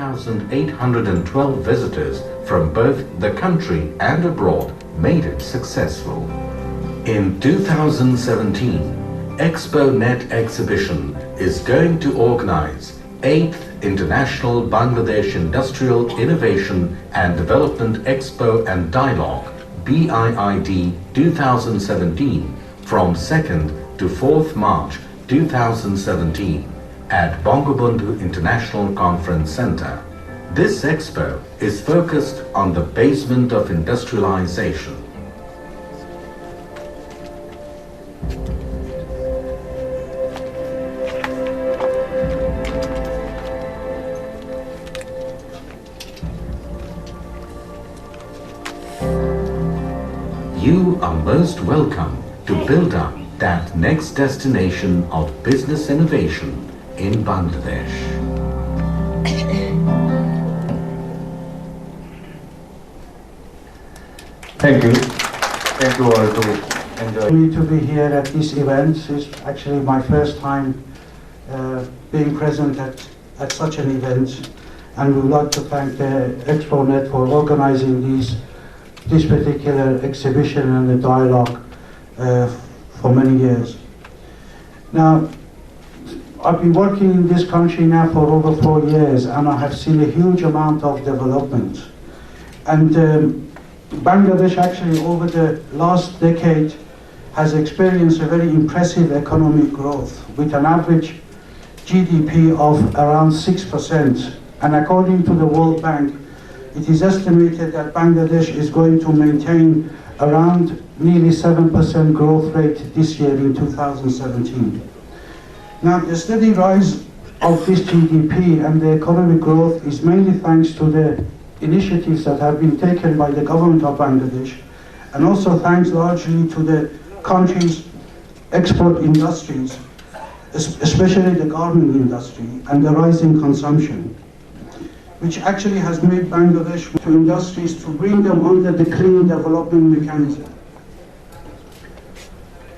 1,812 visitors from both the country and abroad made it successful. In 2017, Expo Net Exhibition is going to organize 8th International Bangladesh Industrial Innovation and Development Expo and Dialogue BIID 2017 from 2nd to 4th March 2017 at Bangabandhu International Conference Center. This expo is focused on the basement of industrialization. You are most welcome to build up that next destination of business innovation in Bangladesh. Thank you. Thank you all to enjoy. Me to be here at this event is actually my first time being present at such an event, and we would like to thank the ExpoNet for organizing this particular exhibition and the dialogue for many years. Now, I've been working in this country now for over 4 years, and I have seen a huge amount of development. And Bangladesh actually over the last decade has experienced a very impressive economic growth with an average GDP of around 6%. And according to the World Bank, it is estimated that Bangladesh is going to maintain around nearly 7% growth rate this year in 2017. Now, the steady rise of this GDP and the economic growth is mainly thanks to the initiatives that have been taken by the government of Bangladesh, and also thanks largely to the country's export industries, especially the garment industry and the rising consumption, which actually has made Bangladesh to industries to bring them under the clean development mechanism.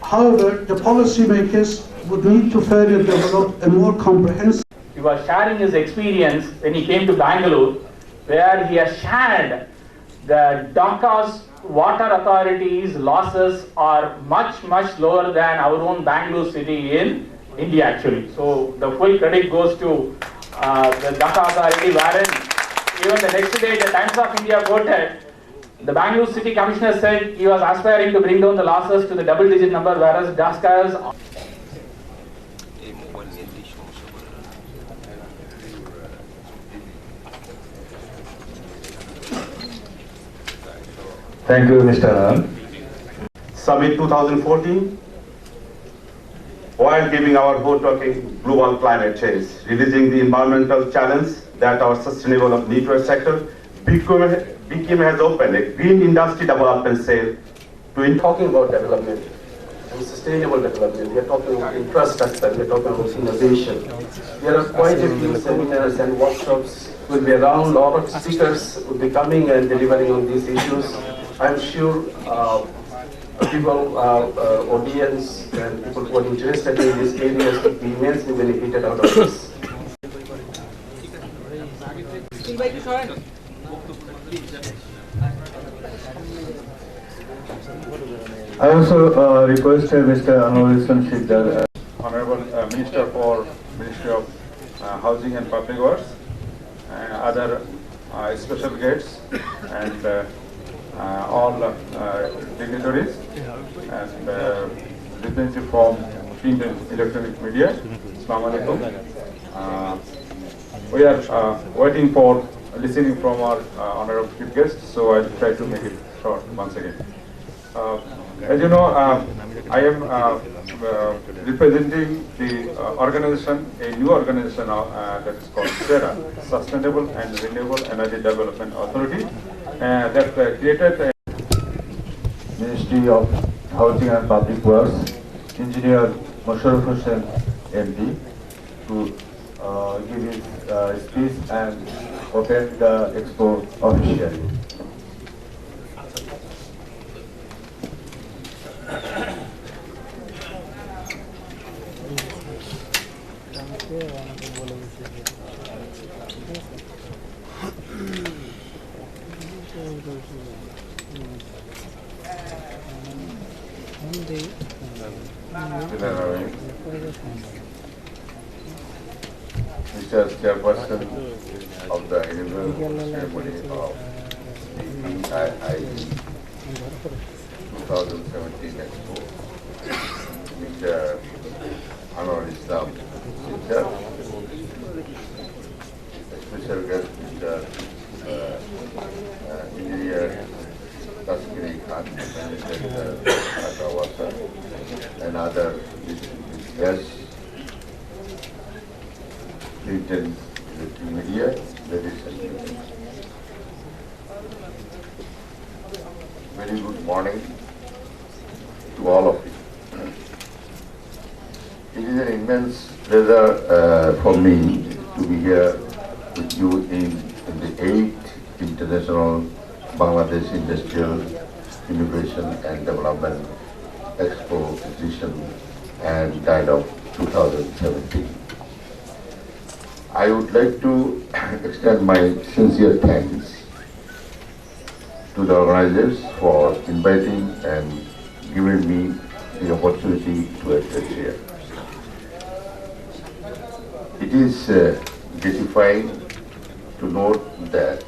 However, the policymakers would need to further develop a more comprehensive. He was sharing his experience when he came to Bangalore, where he has shared the Dhaka's water authorities' losses are much lower than our own Bangalore city in India actually. So the full credit goes to the Dhaka authority, wherein even the next day the Times of India quoted the Bangalore City Commissioner said he was aspiring to bring down the losses to the double-digit number, whereas Dhaka's. Thank you, Mr. Ram. Summit 2014, while giving our vote on global climate change, releasing the environmental challenge that our sustainable nuclear sector BIID has opened a green industry development cell to talking about development and sustainable development. We are talking about infrastructure, we are talking about innovation. There are quite a few seminars and workshops will be around, a lot of speakers will be coming and delivering on these issues. I'm sure people, audience and people who are interested in these areas will be immensely benefited out of this. I also request Mr. Anurison Shidar, Honorable Minister for Ministry of Housing and Public Works, and other special guests, and all dignitaries and representatives from print and electronic media. Assalamu alaikum. We are waiting for listening from our honorable chief guest, so I'll try to make it short once again. As you know, I am representing the organization, a new organization that is called SERA, Sustainable and Renewable Energy Development Authority, that created a Ministry of Housing and Public Works, Engineer Musharraf Hussain MD, to give his speech and open the expo officially. Mr. Chairperson of the annual ceremony of the BIID 2017 Expo, Mr. Anwar Islam Sitter, special guest Mr. Engineer Taskiri Khan, Manager Atawasa, and other guests, Clinton media, ladies and gentlemen. Very good morning to all of you. It is an immense pleasure for me to be here with you in the 8th International Bangladesh Industrial Innovation and Development Expo Edition and Dialogue 2017. I would like to extend my sincere thanks to the organizers for inviting and giving me the opportunity to address here. It is gratifying to note that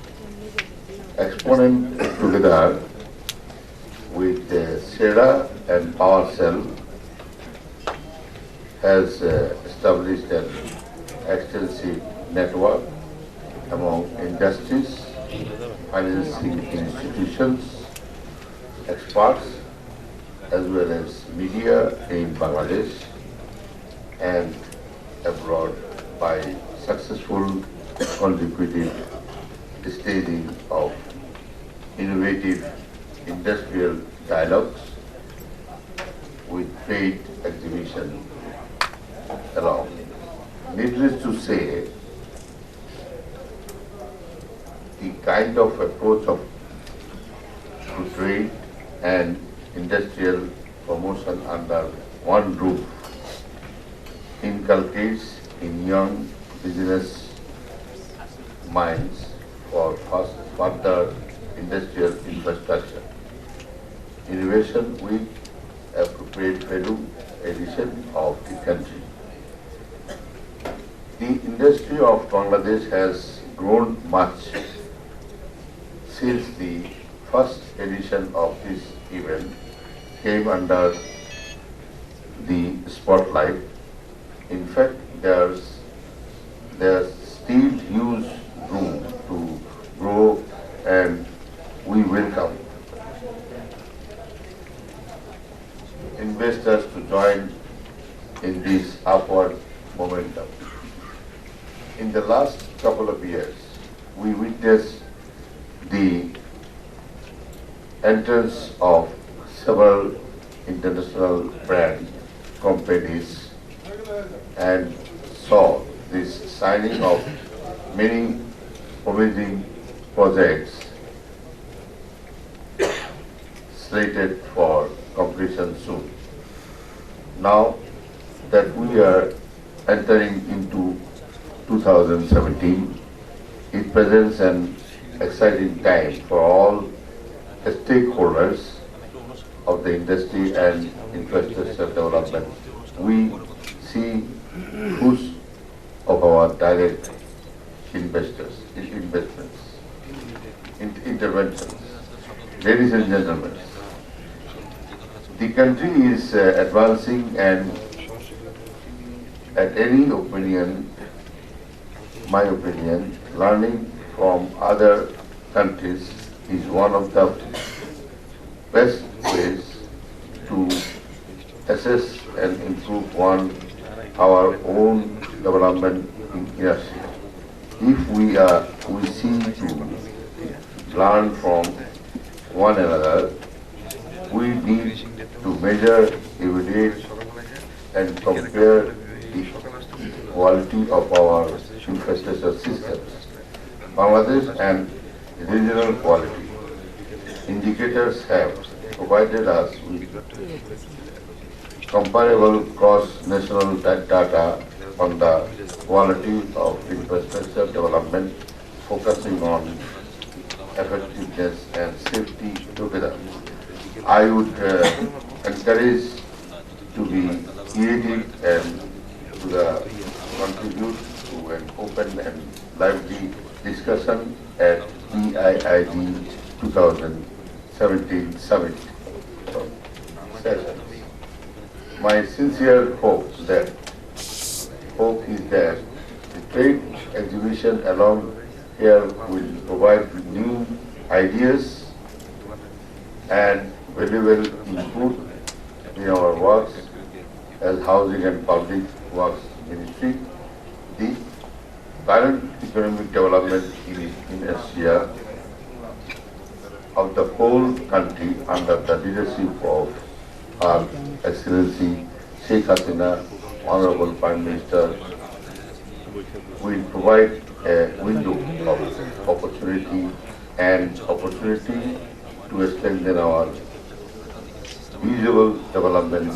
Exponent together with SEDA and PowerCell has established an extensive network among industries, financing institutions, experts, as well as media in Bangladesh and abroad by successful consecutive staging of innovative industrial dialogues with BIID exhibition along. Needless to say, the kind of approach to trade and industrial promotion under one roof inculcates in young business minds for further industrial infrastructure, innovation with appropriate value addition of the country. The industry of Bangladesh has grown much since the first edition of this event came under the spotlight. In fact, there's still huge room to grow, and we welcome investors to join in this upward momentum. In the last couple of years, we witnessed the entrance of several international brand companies and saw this signing of many promising projects slated for completion soon. Now that we are entering into 2017, it presents an exciting time for all stakeholders of the industry and infrastructure development. We see who's of our direct interventions. Ladies and gentlemen, the country is advancing, and at any opinion, my opinion, learning from other countries is one of the best ways to assess and improve our own development inertia. If we seem to learn from one another, we need to measure, evaluate, and compare the quality of our infrastructure systems. Bangladesh and regional quality indicators have provided us with comparable cross-national data on the quality of infrastructure development, focusing on effectiveness and safety together. I would encourage to be creative and contribute to an open and lively discussion at BIID 2017 summit sessions. My sincere hope is that the trade exhibition along here will provide new ideas and valuable input in our works as Housing and Public Works Ministry. The current economic development in Asia of the whole country under the leadership of Her Excellency Sheikh Hasina, Honorable Prime Minister, will provide a window of opportunity to strengthen our visible development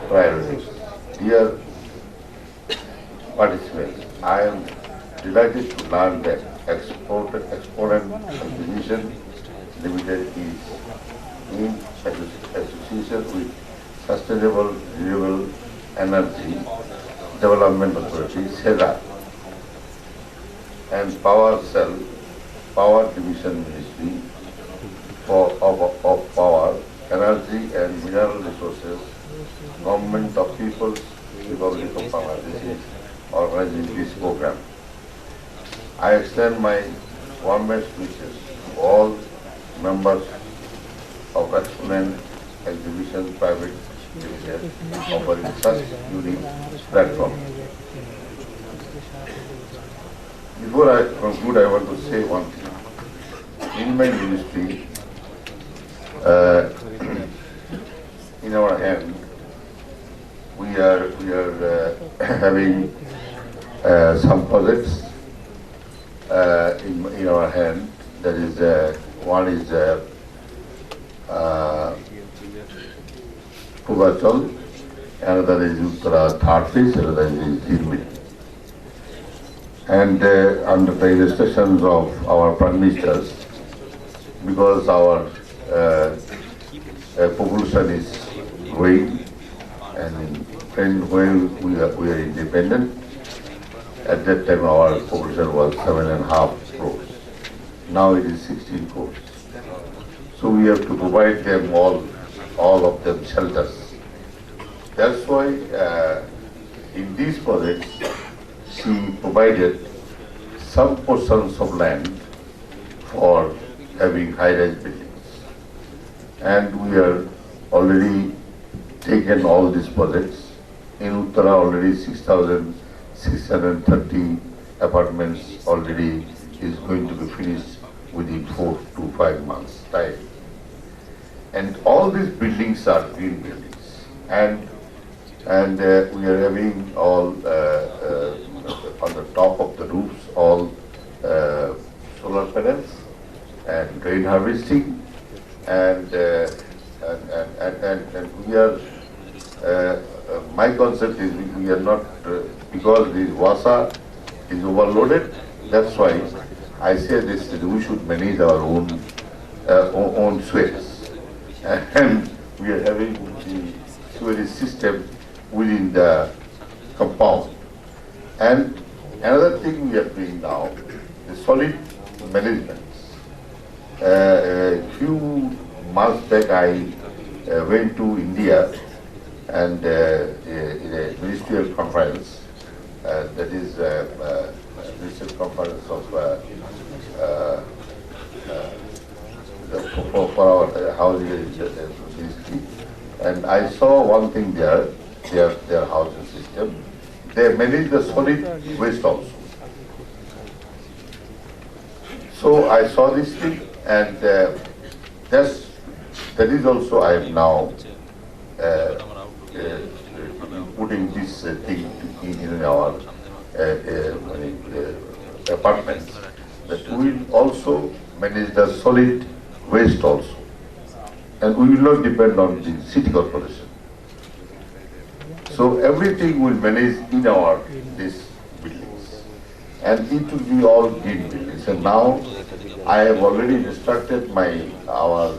priorities. Dear participants, I am delighted to learn that Exponent Exhibition Limited is in association with Sustainable Renewable Energy Development Authority, SEDA, and Power Division Ministry of Power, Energy and Mineral Resources, Government of People's Republic of Bangladesh is organizing this program. I extend my warmest wishes to all members of Exponent Exhibition Private Limited offering such unique platform. Before I conclude, I want to say one thing. In my ministry, in our hand, we are having some projects in our hand. That is, one is Purvachal, another is Uttara third phase, another is Zirmit. And under the instructions of our Prime Ministers, because our population is growing, and when we are independent, at that time our population was 7.5 crores. Now it is 16 crores. So we have to provide them all of them shelters. That's why in these projects she provided some portions of land for having high-rise buildings. And we are already taken all these projects. In Uttara already 6,630 apartments already is going to be finished within 4 to 5 months time. And all these buildings are green buildings. And we are having all on the top of the roofs all solar panels and rain harvesting, and we are. My concept is we are not because this Vasa is overloaded. That's why I say this: we should manage our own sewage, and we are having the sewage system within the compound. And another thing we are doing now is solid management. A few months back, I went to India and in a ministerial conference, that is ministerial conference of for our housing ministry, and I saw one thing there, their housing system. They manage the solid waste also. So I saw this thing, and that is also I am now putting this thing in our apartments, that we will also manage the solid waste also, and we will not depend on the city corporation. So everything will manage in these buildings. and it will be all green buildings. And now I have already instructed our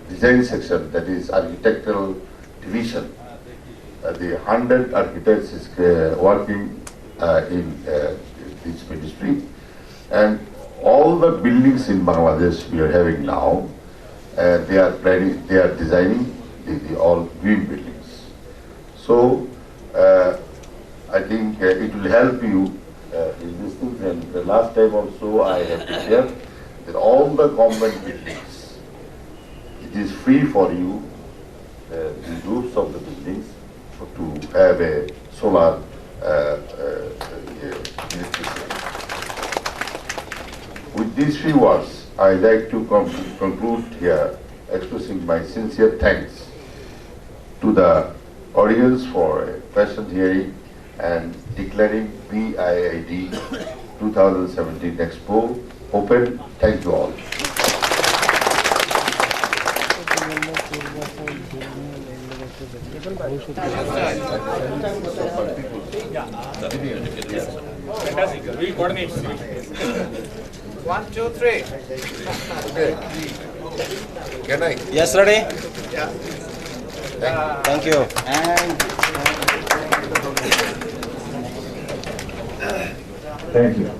design section, that is architectural division. The 100 architects is working in this ministry, and all the buildings in Bangladesh we are having now, they are designing the all green buildings. So I think it will help you in these things. And the last time also I have prepared that all the government buildings, it is free for you, the roofs of the buildings, to have a solar electricity. With these few words, I like to conclude here, expressing my sincere thanks to the audience for a patient hearing and declaring BIID 2017 Expo open. Thank you all. We'll coordinate. 1, 2, 3. Okay. Can I? Yes, ready? Yeah. Thank you. And Thank you.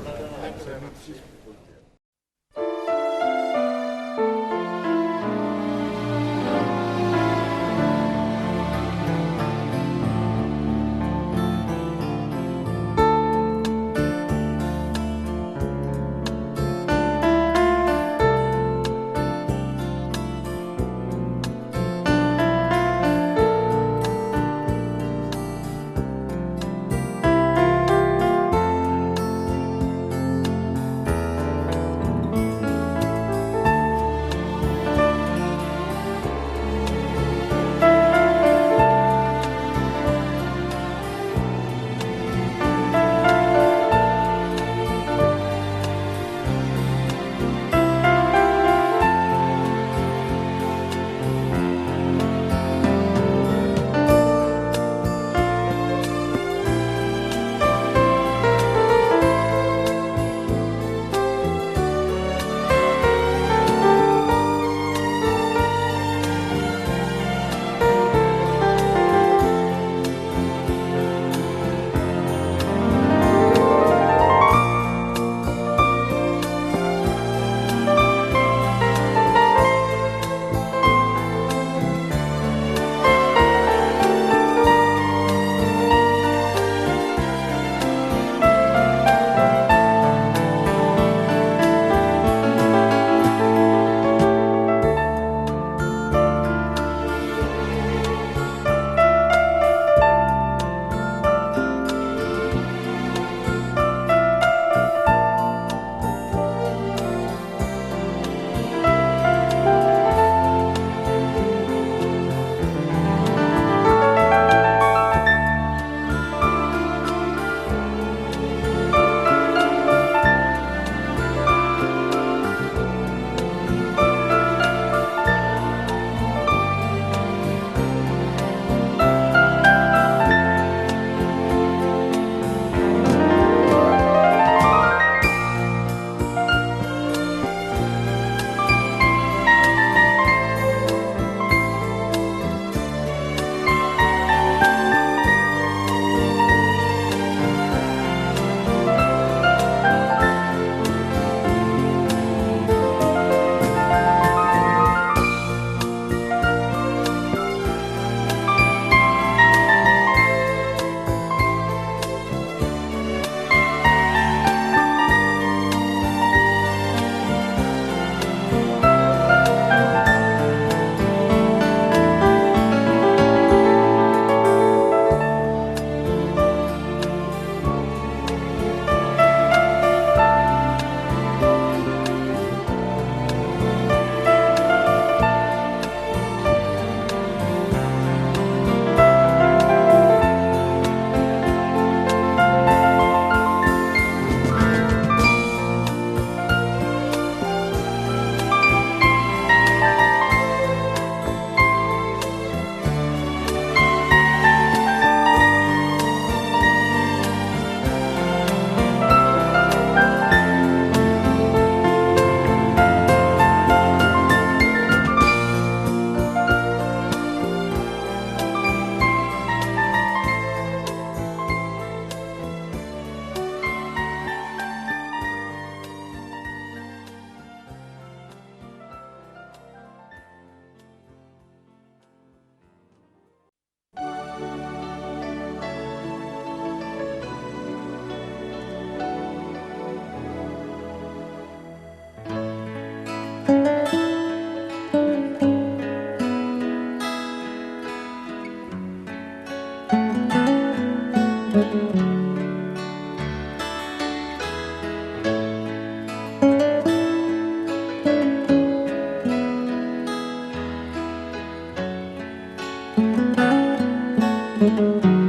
you.